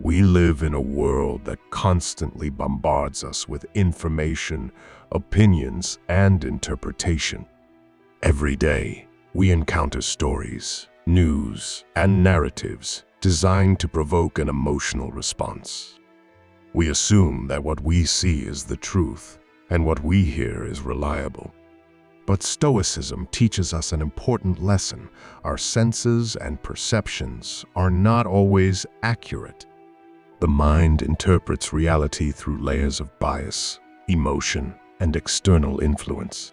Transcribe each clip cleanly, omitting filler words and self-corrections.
We live in a world that constantly bombards us with information, opinions, and interpretation. Every day, we encounter stories, news, and narratives designed to provoke an emotional response. We assume that what we see is the truth, and what we hear is reliable. But Stoicism teaches us an important lesson. Our senses and perceptions are not always accurate. The mind interprets reality through layers of bias, emotion, and external influence.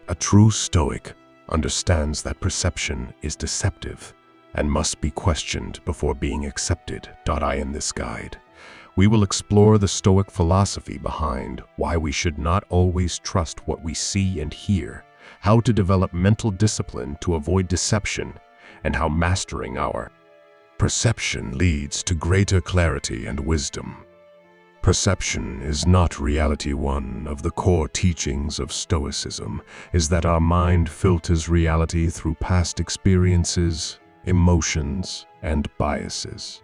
A true Stoic understands that perception is deceptive and must be questioned before being accepted. In this guide, we will explore the Stoic philosophy behind why we should not always trust what we see and hear, how to develop mental discipline to avoid deception, and how mastering our perception leads to greater clarity and wisdom. Perception is not reality. One of the core teachings of Stoicism is that our mind filters reality through past experiences, emotions, and biases.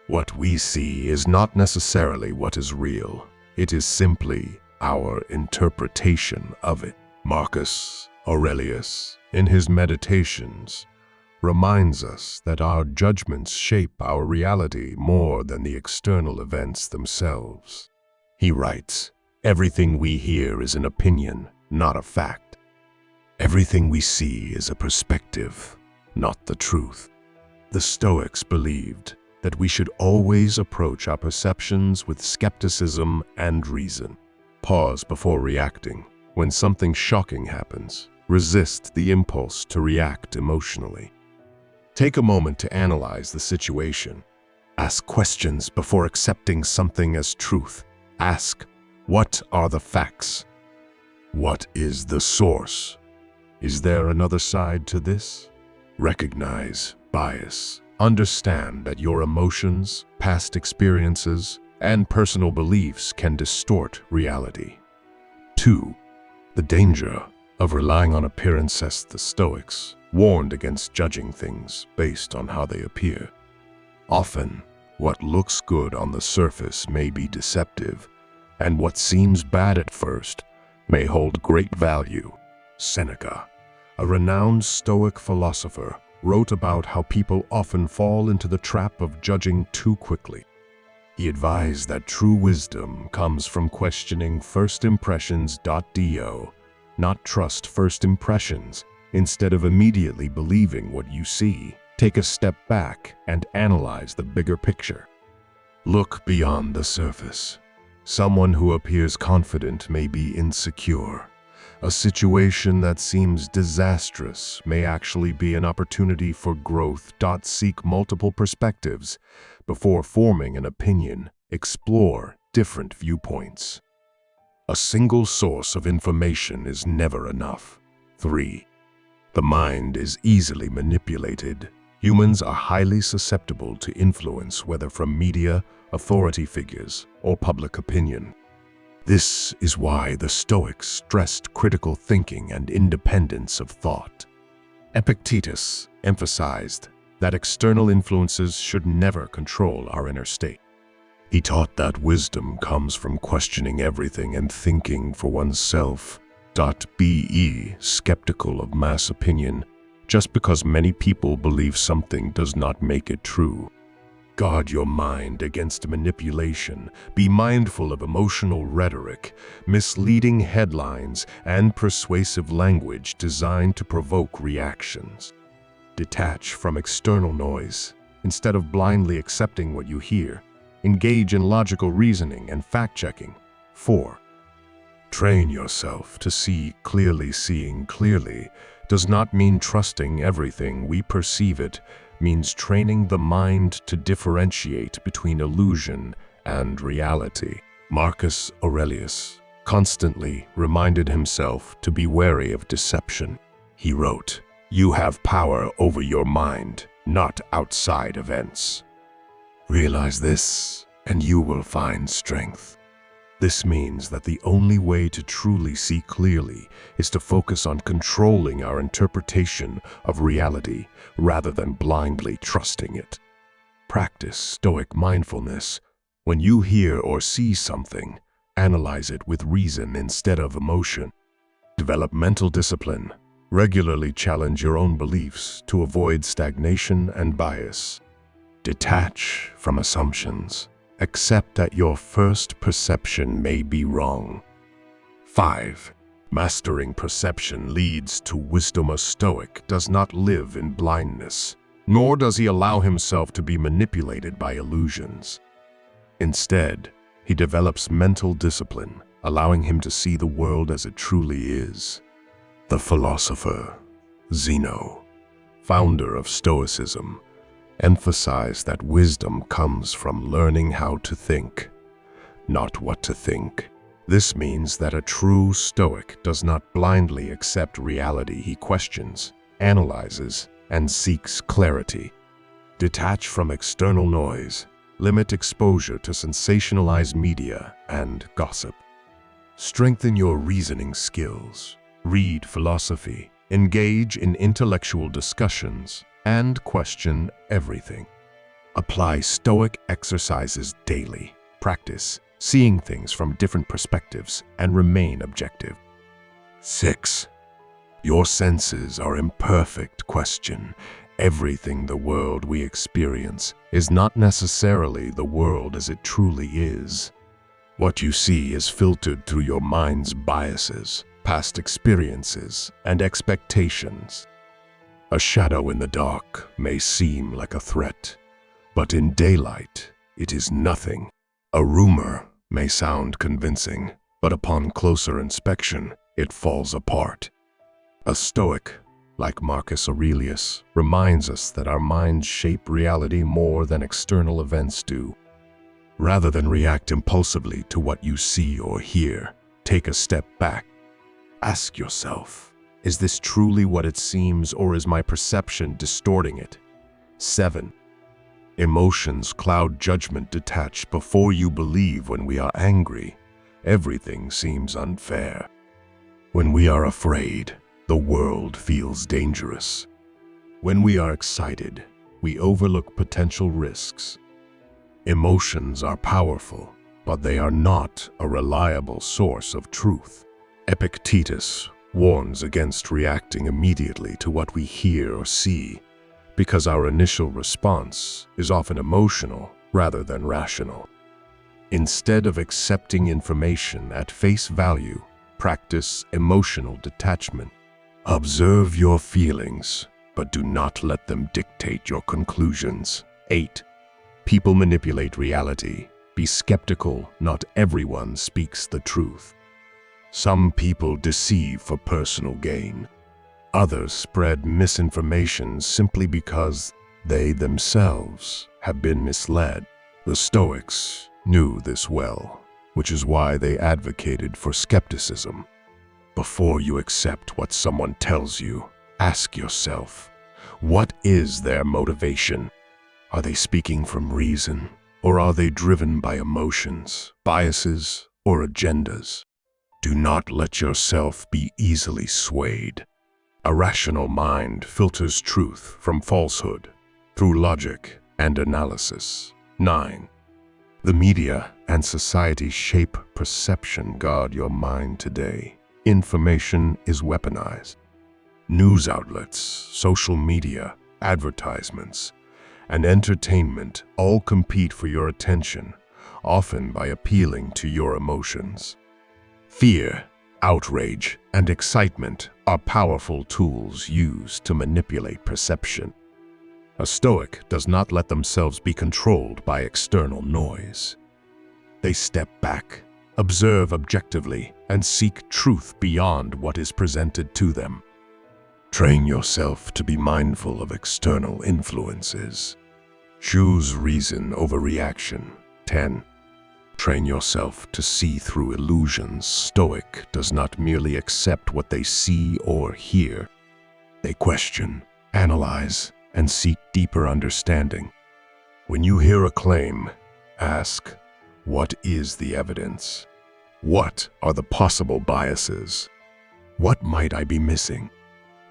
What we see is not necessarily what is real. It is simply our interpretation of it. Marcus Aurelius, in his Meditations, reminds us that our judgments shape our reality more than the external events themselves. He writes, "Everything we hear is an opinion, not a fact. Everything we see is a perspective, not the truth." The Stoics believed that we should always approach our perceptions with skepticism and reason. Pause before reacting. When something shocking happens, resist the impulse to react emotionally. Take a moment to analyze the situation. Ask questions before accepting something as truth. Ask, what are the facts? What is the source? Is there another side to this? Recognize bias. Understand that your emotions, past experiences, and personal beliefs can distort reality. 2. The danger of relying on appearances. The Stoics warned against judging things based on how they appear. Often, what looks good on the surface may be deceptive, and what seems bad at first may hold great value. Seneca, a renowned Stoic philosopher, wrote about how people often fall into the trap of judging too quickly. He advised that true wisdom comes from questioning first impressions. Not trust first impressions. Instead of immediately believing what you see, take a step back and analyze the bigger picture. Look beyond the surface. Someone who appears confident may be insecure. A situation that seems disastrous may actually be an opportunity for growth. Seek multiple perspectives. Before forming an opinion, explore different viewpoints. A single source of information is never enough. 3. The mind is easily manipulated. Humans are highly susceptible to influence, whether from media, authority figures, or public opinion. This is why the Stoics stressed critical thinking and independence of thought. Epictetus emphasized that external influences should never control our inner state. He taught that wisdom comes from questioning everything and thinking for oneself. Be skeptical of mass opinion. Just because many people believe something does not make it true. Guard your mind against manipulation. Be mindful of emotional rhetoric, misleading headlines, and persuasive language designed to provoke reactions. Detach from external noise. Instead of blindly accepting what you hear, engage in logical reasoning and fact-checking. 4. Train yourself to see clearly. Seeing clearly does not mean trusting everything we perceive. It means training the mind to differentiate between illusion and reality. Marcus Aurelius constantly reminded himself to be wary of deception. He wrote, "You have power over your mind, not outside events." Realize this, and you will find strength. This means that the only way to truly see clearly is to focus on controlling our interpretation of reality rather than blindly trusting it. Practice Stoic mindfulness. When you hear or see something, analyze it with reason instead of emotion. Develop mental discipline. Regularly challenge your own beliefs to avoid stagnation and bias. Detach from assumptions. Accept that your first perception may be wrong. 5. Mastering perception leads to wisdom. A Stoic does not live in blindness, nor does he allow himself to be manipulated by illusions. Instead, he develops mental discipline, allowing him to see the world as it truly is. The philosopher Zeno, founder of Stoicism, emphasized that wisdom comes from learning how to think, not what to think. This means that a true Stoic does not blindly accept reality. He questions, analyzes, and seeks clarity. Detach from external noise. Limit exposure to sensationalized media and gossip. Strengthen your reasoning skills. Read philosophy. Engage in intellectual discussions and question everything. Apply Stoic exercises daily. Practice seeing things from different perspectives and remain objective. 6. Your senses are imperfect. Question. Everything the world we experience is not necessarily the world as it truly is. What you see is filtered through your mind's biases, past experiences, and expectations. A shadow in the dark may seem like a threat, but in daylight, it is nothing. A rumor may sound convincing, but upon closer inspection, it falls apart. A Stoic, like Marcus Aurelius, reminds us that our minds shape reality more than external events do. Rather than react impulsively to what you see or hear, take a step back. Ask yourself, is this truly what it seems, or is my perception distorting it? 7. Emotions cloud judgment. Detach before you believe. When we are angry, everything seems unfair. When we are afraid, the world feels dangerous. When we are excited, we overlook potential risks. Emotions are powerful, but they are not a reliable source of truth. Epictetus warns against reacting immediately to what we hear or see, because our initial response is often emotional rather than rational. Instead of accepting information at face value, practice emotional detachment. Observe your feelings, but do not let them dictate your conclusions. 8. People manipulate reality. Be skeptical. Not everyone speaks the truth. Some people deceive for personal gain. Others spread misinformation simply because they themselves have been misled. The Stoics knew this well, which is why they advocated for skepticism. Before you accept what someone tells you, ask yourself, what is their motivation? Are they speaking from reason, or are they driven by emotions, biases, or agendas? Do not let yourself be easily swayed. A rational mind filters truth from falsehood through logic and analysis. 9. The media and society shape perception. Guard your mind today. Information is weaponized. News outlets, social media, advertisements, and entertainment all compete for your attention, often by appealing to your emotions. Fear, outrage, and excitement are powerful tools used to manipulate perception. A Stoic does not let themselves be controlled by external noise. They step back, observe objectively, and seek truth beyond what is presented to them. Train yourself to be mindful of external influences. Choose reason over reaction. 10. Train yourself to see through illusions. Stoic does not merely accept what they see or hear. They question, analyze, and seek deeper understanding. When you hear a claim, ask, what is the evidence? What are the possible biases? What might I be missing?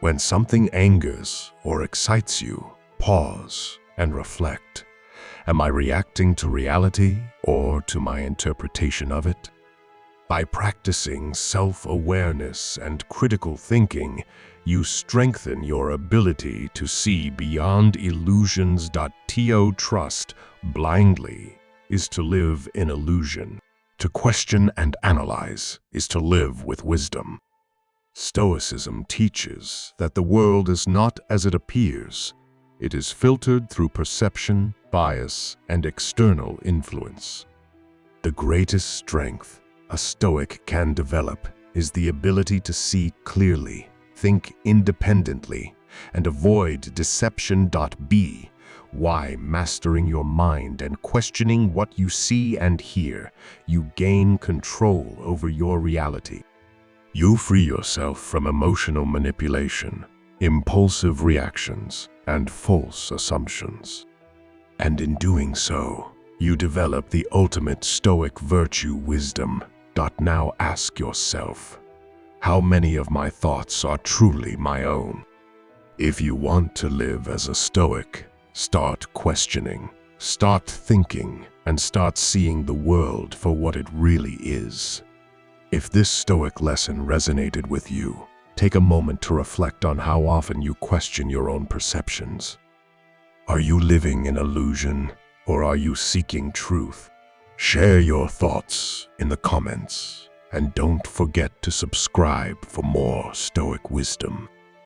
When something angers or excites you, pause and reflect. Am I reacting to reality or to my interpretation of it? By practicing self-awareness and critical thinking, you strengthen your ability to see beyond illusions. To trust blindly is to live in illusion. To question and analyze is to live with wisdom. Stoicism teaches that the world is not as it appears. It is filtered through perception, bias, and external influence. The greatest strength a Stoic can develop is the ability to see clearly, think independently, and avoid deception. Why mastering your mind and questioning what you see and hear, you gain control over your reality. You free yourself from emotional manipulation, impulsive reactions, and false assumptions. And in doing so, you develop the ultimate Stoic virtue, wisdom. Now ask yourself, how many of my thoughts are truly my own? If you want to live as a Stoic, start questioning, start thinking, and start seeing the world for what it really is. If this Stoic lesson resonated with you, take a moment to reflect on how often you question your own perceptions. Are you living in illusion, or are you seeking truth? Share your thoughts in the comments, and don't forget to subscribe for more Stoic wisdom.